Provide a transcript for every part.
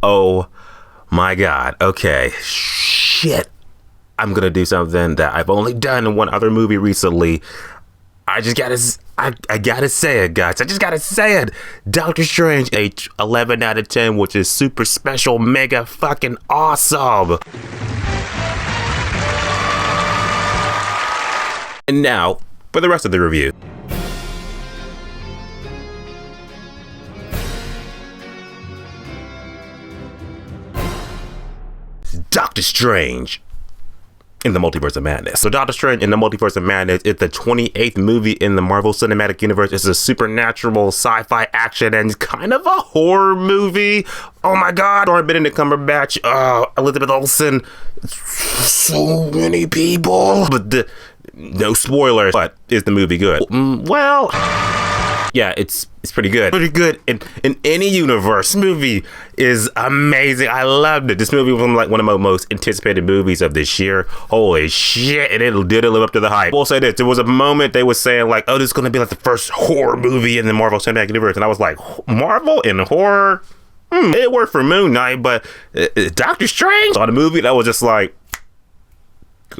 Oh my God. Okay. Shit. I'm gonna do something that I've only done in one other movie recently. I gotta say it, guys. I just gotta say it. Doctor Strange, a 11 out of 10, which is super special, mega fucking awesome. And now, for the rest of the review. Doctor Strange in the Multiverse of Madness. So Doctor Strange in the Multiverse of Madness is the 28th movie in the Marvel Cinematic Universe. It's a supernatural sci-fi action and kind of a horror movie. Oh my God. Or Benedict Cumberbatch, Elizabeth Olsen, so many people. But no spoilers. But is the movie good? Well, yeah, it's pretty good. Pretty good in any universe. Movie is amazing. I loved it. This movie was like one of my most anticipated movies of this year. Holy shit, and it did live up to the hype. I will say this, there was a moment they were saying like, oh, this is going to be like the first horror movie in the Marvel Cinematic Universe. And I was like, Marvel in horror? It worked for Moon Knight, but Doctor Strange on a movie that was just like,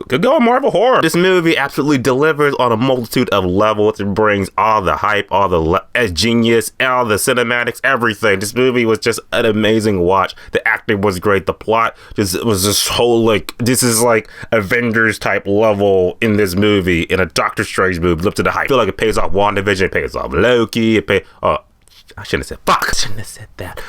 could go Marvel horror. This movie absolutely delivers on a multitude of levels. It brings all the hype, all the genius, all the cinematics, everything. This movie was just an amazing watch. The acting was great. The plot was this whole like, this is like Avengers type level in this movie, in a Doctor Strange movie. Live to the hype. I feel like it pays off WandaVision, it pays off Loki, I shouldn't have said fuck. I shouldn't have said that.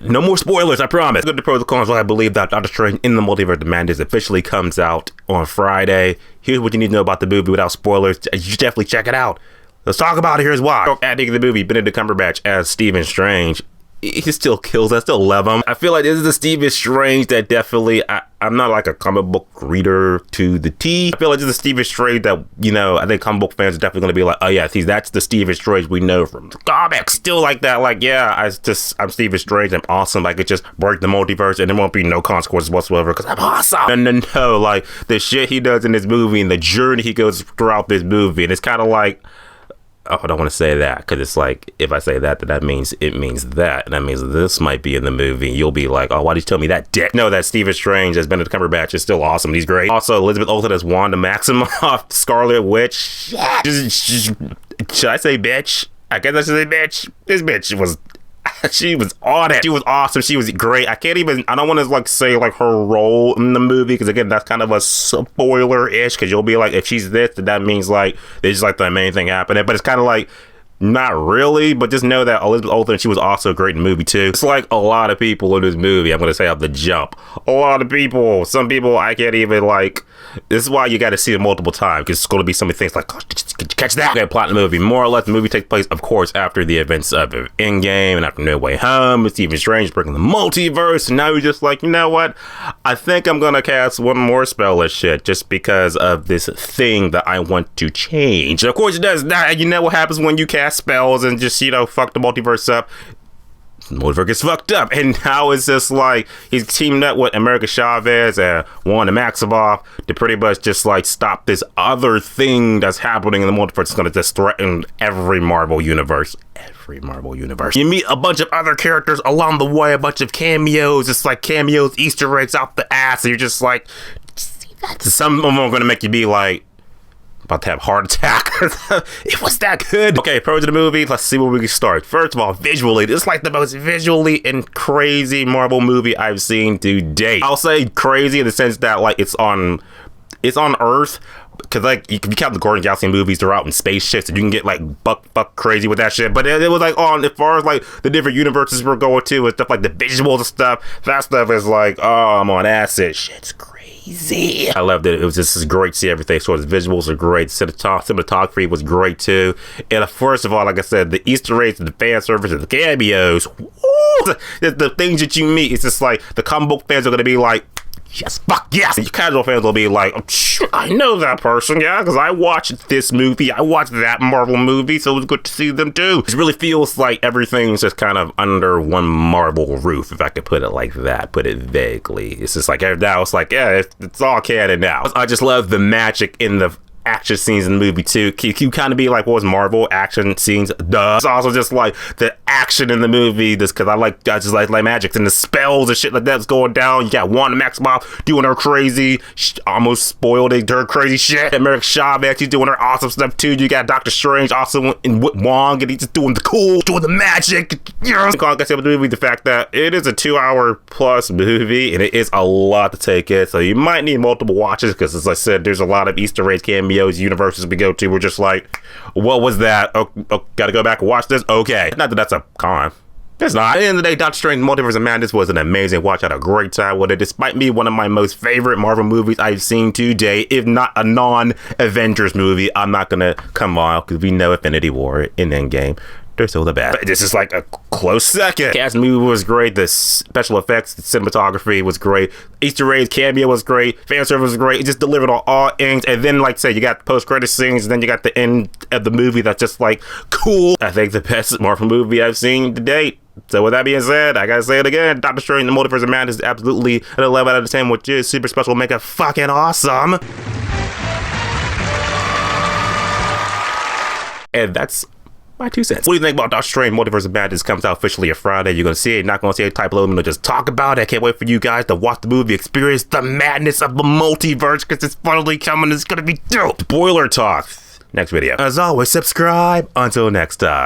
No more spoilers, I promise. Good to pros and cons. I believe that Doctor Strange in the Multiverse of Madness officially comes out on Friday. Here's what you need to know about the movie without spoilers. You should definitely check it out. Let's talk about it. Here's why. Adding the movie, Benedict Cumberbatch as Stephen Strange. He still kills. I still love him. I feel like this is the Stephen Strange that definitely, I'm not like a comic book reader to the T. I feel like this is the Stephen Strange that, you know, I think comic book fans are definitely going to be like, oh yeah, see, that's the Stephen Strange we know from the comics. Still like that, like, yeah, I'm Stephen Strange, I'm awesome. I could just break the multiverse and there won't be no consequences whatsoever because I'm awesome. No, like the shit he does in this movie and the journey he goes throughout this movie, and it's kind of like, oh, I don't want to say that because it's like, if I say that, then that means it means that. And that means this might be in the movie. You'll be like, oh, why did you tell me that, dick? No, that Stephen Strange as Benedict Cumberbatch is still awesome. He's great. Also, Elizabeth Olsen as Wanda Maximoff, Scarlet Witch. Should I say bitch? I guess I should say bitch. This bitch was... she was on it. She was awesome. She was great. I don't want to like say like her role in the movie because again, that's kind of a spoiler-ish because you'll be like, if she's this, then that means like it's just like the main thing happening. But it's kind of like, not really, but just know that Elizabeth Olsen, she was also great in the movie too. It's like a lot of people in this movie, I'm going to say off the jump. A lot of people. Some people I can't even like, this is why you got to see it multiple times because it's going to be some things like, oh, catch that. Okay, plot in the movie. More or less, the movie takes place, of course, after the events of Endgame and after No Way Home. Stephen Strange breaking the multiverse. And now you're just like, you know what? I think I'm going to cast one more spell of shit just because of this thing that I want to change. And of course, it does that. You know what happens when you cast spells and just, you know, fuck the multiverse up? The multiverse gets fucked up, and now it's just like he's teamed up with America Chavez and Wanda Maximoff to pretty much just like stop this other thing that's happening in the multiverse. It's going to just threaten every Marvel universe. Every Marvel universe. You meet a bunch of other characters along the way, a bunch of cameos. It's like cameos, Easter eggs out the ass, and you're just like, some of them are going to make you be like, about to have a heart attack. It was that good. Okay, pros of the movie. Let's see where we can start. First of all, visually, this is like the most visually and crazy Marvel movie I've seen to date. I'll say crazy in the sense that like it's on Earth. Because like if you count the Guardians of the Galaxy movies, they're out in spaceships and you can get like buck crazy with that shit. But it was like on as far as like the different universes we're going to and stuff like the visuals and stuff. That stuff is like, oh, I'm on acid. Shit's crazy. I loved it. It was just great to see everything. So the visuals are great. Cinematography was great too. And first of all, like I said, the Easter eggs, the fan service, and the cameos. Woo! The things that you meet, it's just like the comic book fans are gonna be like, yes, fuck yes. And casual fans will be like, oh, shit, I know that person, yeah, because I watched this movie, I watched that Marvel movie, so it was good to see them too. It really feels like everything's just kind of under one Marvel roof, if I could put it like that, put it vaguely. It's just like, now it's like, yeah, it's all canon now. I just love the magic in the action scenes in the movie too. You kind of be like, what was Marvel action scenes? Duh. It's also just like the action in the movie, just because I just like magic and the spells and shit like that's going down. You got Wanda Maximoff doing her crazy, almost spoiled her crazy shit. America Chavez, she's doing her awesome stuff too. You got Doctor Strange also in Wong, and he's just doing the cool, doing the magic. Like I said with the movie, the fact that it is a 2-hour plus movie and it is a lot to take in, so you might need multiple watches because, as I said, there's a lot of Easter eggs, cameos, universes we go to. We're just like, what was that? Oh, gotta go back and watch this. Okay, not that that's a con. It's not. At the end of the day, Doctor Strange Multiverse of Madness was an amazing watch. I had a great time with it, despite me one of my most favorite Marvel movies I've seen today, if not a non-Avengers movie. I'm not gonna come on because we know Infinity War in Endgame, they're still the best. But this is like a close second. Cast movie was great. The special effects, the cinematography was great. Easter eggs, cameo was great. Fan service was great. It just delivered on all ends. And then, like I say, you got post-credit scenes, and then you got the end of the movie that's just like cool. I think the best Marvel movie I've seen to date. So with that being said, I gotta say it again, Doctor Strange the Multiverse of Madness is absolutely an 11 out of 10, which is super special, make it fucking awesome. And that's my 2 cents. What do you think about Doctor Strange Multiverse of Madness? Comes out officially on Friday. You're gonna see it, not gonna see it, type below, and just talk about it. I can't wait for you guys to watch the movie, experience the madness of the multiverse, because it's finally coming. It's gonna be dope. Spoiler talk next video. As always, subscribe. Until next time.